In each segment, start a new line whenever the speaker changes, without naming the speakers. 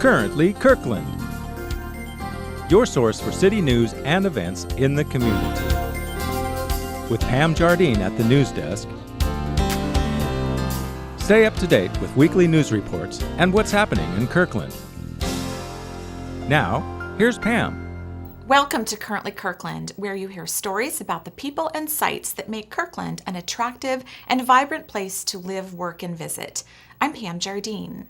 Currently Kirkland, your source for city news and events in the community. With Pam Jardine at the news desk, stay up to date with weekly news reports and what's happening in Kirkland. Now, here's Pam.
Welcome to Currently Kirkland, where you hear stories about the people and sites that make Kirkland an attractive and vibrant place to live, work, and visit. I'm Pam Jardine.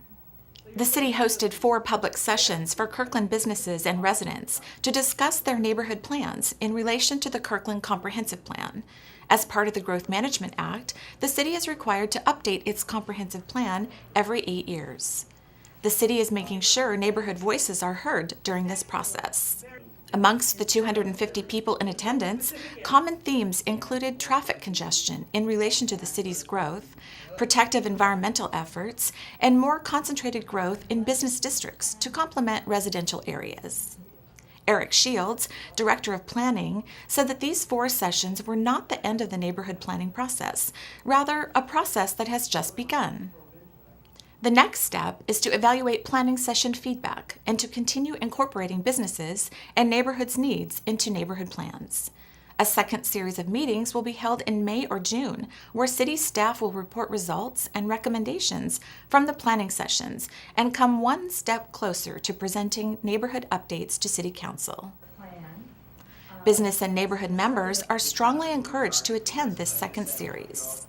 The city hosted 4 public sessions for Kirkland businesses and residents to discuss their neighborhood plans in relation to the Kirkland Comprehensive Plan. As part of the Growth Management Act, the city is required to update its comprehensive plan every 8 years. The city is making sure neighborhood voices are heard during this process. Amongst the 250 people in attendance, common themes included traffic congestion in relation to the city's growth, protective environmental efforts, and more concentrated growth in business districts to complement residential areas. Eric Shields, Director of Planning, said that these 4 sessions were not the end of the neighborhood planning process, rather a process that has just begun. The next step is to evaluate planning session feedback and to continue incorporating businesses and neighborhoods' needs into neighborhood plans. A second series of meetings will be held in May or June, where city staff will report results and recommendations from the planning sessions and come one step closer to presenting neighborhood updates to City Council. Business and neighborhood members are strongly encouraged to attend this second series.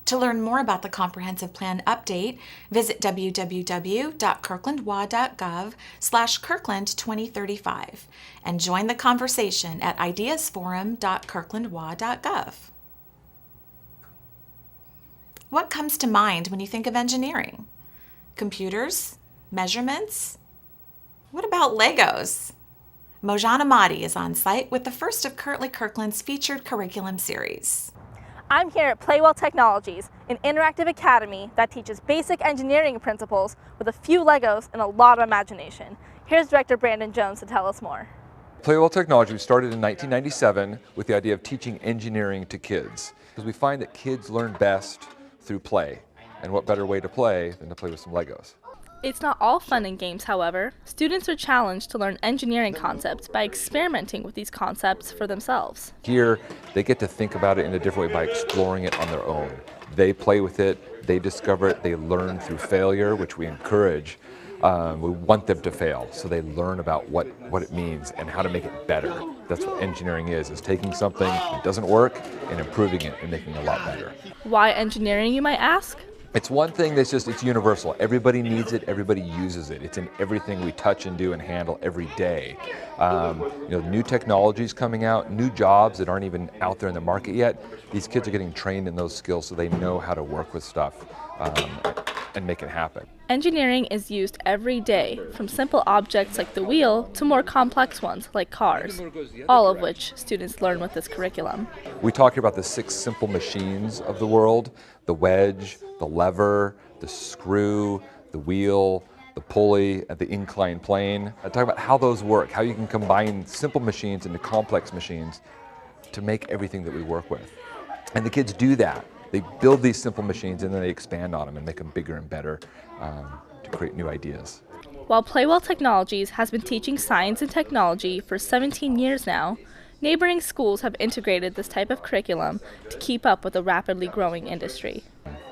To learn more about the Comprehensive Plan update, visit www.kirklandwa.gov/Kirkland2035 and join the conversation at ideasforum.kirklandwa.gov. What comes to mind when you think of engineering? Computers? Measurements? What about Legos? Mojan Ahmadi is on site with the first of Currently Kirkland's featured curriculum series.
I'm here at TEKnologies, an interactive academy that teaches basic engineering principles with a few Legos and a lot of imagination. Here's Director Brandon Jones to tell us more.
TEKnologies started in 1997 with the idea of teaching engineering to kids, because we find that kids learn best through play. And what better way to play than to play with some Legos?
It's not all fun and games, however. Students are challenged to learn engineering concepts by experimenting with these concepts for themselves.
Here, they get to think about it in a different way by exploring it on their own. They play with it, they discover it, they learn through failure, which we encourage. We want them to fail, so they learn about what it means and how to make it better. That's what engineering is taking something that doesn't work and improving it and making it a lot better.
Why engineering, you might ask?
It's one thing that's it's universal. Everybody needs it, everybody uses it. It's in everything we touch and do and handle every day. New technologies coming out, new jobs that aren't even out there in the market yet. These kids are getting trained in those skills so they know how to work with stuff and make it happen.
Engineering is used every day, from simple objects like the wheel to more complex ones like cars, all of which students learn with this curriculum.
We talk here about the 6 simple machines of the world: the wedge, the lever, the screw, the wheel, the pulley, and the inclined plane. I talk about how those work, how you can combine simple machines into complex machines to make everything that we work with. And the kids do that. They build these simple machines and then they expand on them and make them bigger and better to create new ideas.
While TEKnologies has been teaching science and technology for 17 years now, neighboring schools have integrated this type of curriculum to keep up with the rapidly growing industry.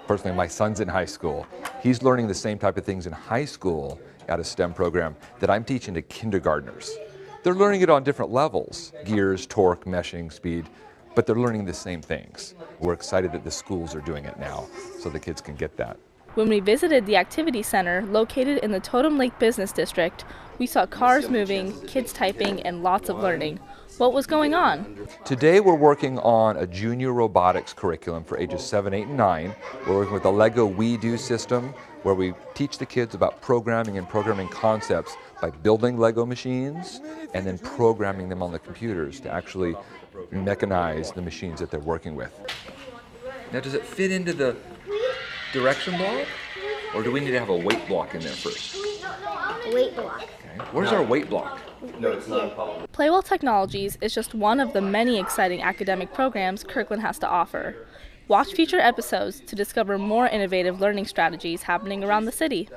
Personally, my son's in high school. He's learning the same type of things in high school at a STEM program that I'm teaching to kindergartners. They're learning it on different levels: gears, torque, meshing, speed, but they're learning the same things. We're excited that the schools are doing it now so the kids can get that.
When we visited the activity center located in the Totem Lake Business District, we saw cars moving, kids typing, and lots of learning. What was going on?
Today we're working on a junior robotics curriculum for ages 7, 8, and 9. We're working with the Lego We Do system, where we teach the kids about programming and programming concepts by building Lego machines and then programming them on the computers to actually mechanize the machines that they're working with. Now, does it fit into the direction block, or do we need to have a weight block in there first?
Weight block.
Okay. Where's our weight block?
No, it's not a problem.
TEKnologies is just one of the many exciting academic programs Kirkland has to offer. Watch future episodes to discover more innovative learning strategies happening around the city.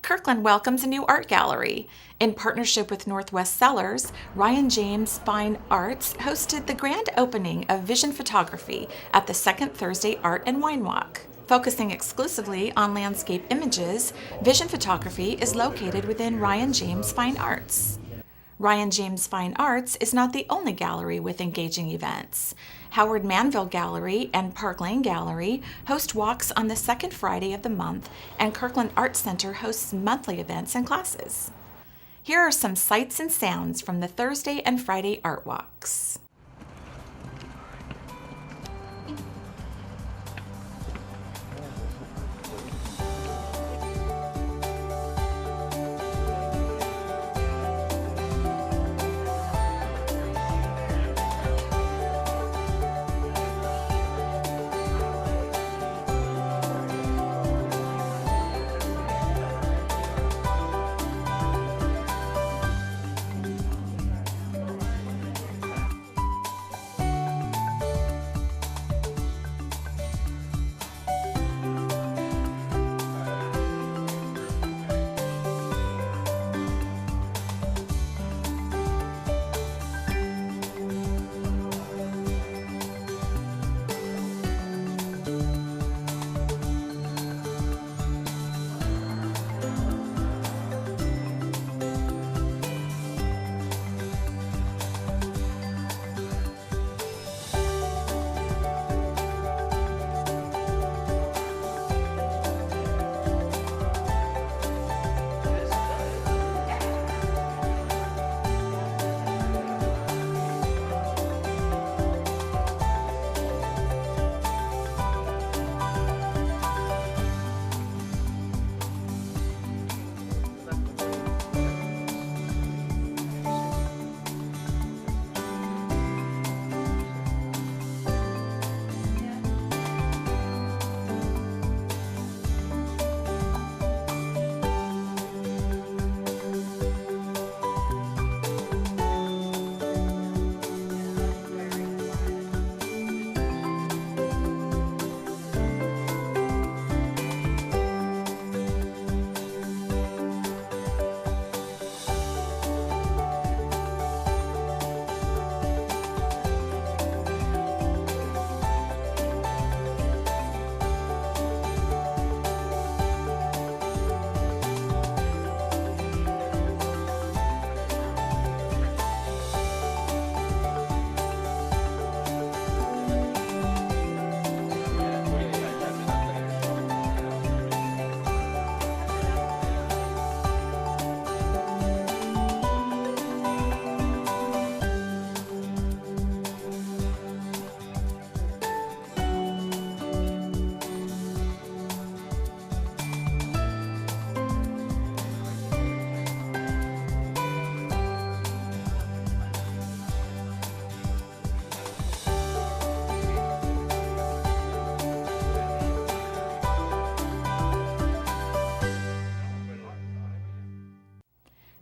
Kirkland welcomes a new art gallery. In partnership with Northwest Cellars, Ryan James Fine Arts hosted the grand opening of Vision Photography at the Second Thursday Art and Wine Walk. Focusing exclusively on landscape images, Vision Photography is located within Ryan James Fine Arts. Ryan James Fine Arts is not the only gallery with engaging events. Howard Manville Gallery and Park Lane Gallery host walks on the second Friday of the month, and Kirkland Art Center hosts monthly events and classes. Here are some sights and sounds from the Thursday and Friday art walks.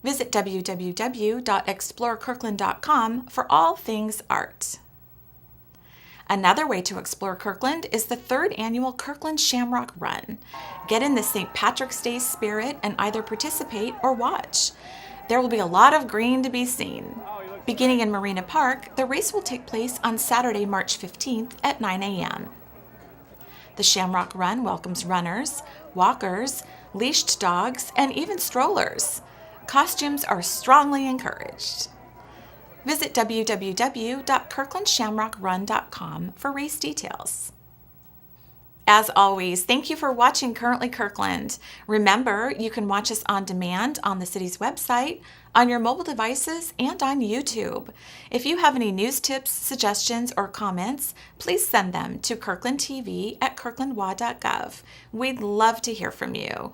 Visit www.explorekirkland.com for all things art. Another way to explore Kirkland is the third annual Kirkland Shamrock Run. Get in the St. Patrick's Day spirit and either participate or watch. There will be a lot of green to be seen. Beginning in Marina Park, the race will take place on Saturday, March 15th at 9 a.m. The Shamrock Run welcomes runners, walkers, leashed dogs, and even strollers. Costumes are strongly encouraged. Visit www.kirklandshamrockrun.com for race details. As always, thank you for watching Currently Kirkland. Remember, you can watch us on demand on the city's website, on your mobile devices, and on YouTube. If you have any news tips, suggestions, or comments, please send them to kirklandtv@kirklandwa.gov. We'd love to hear from you.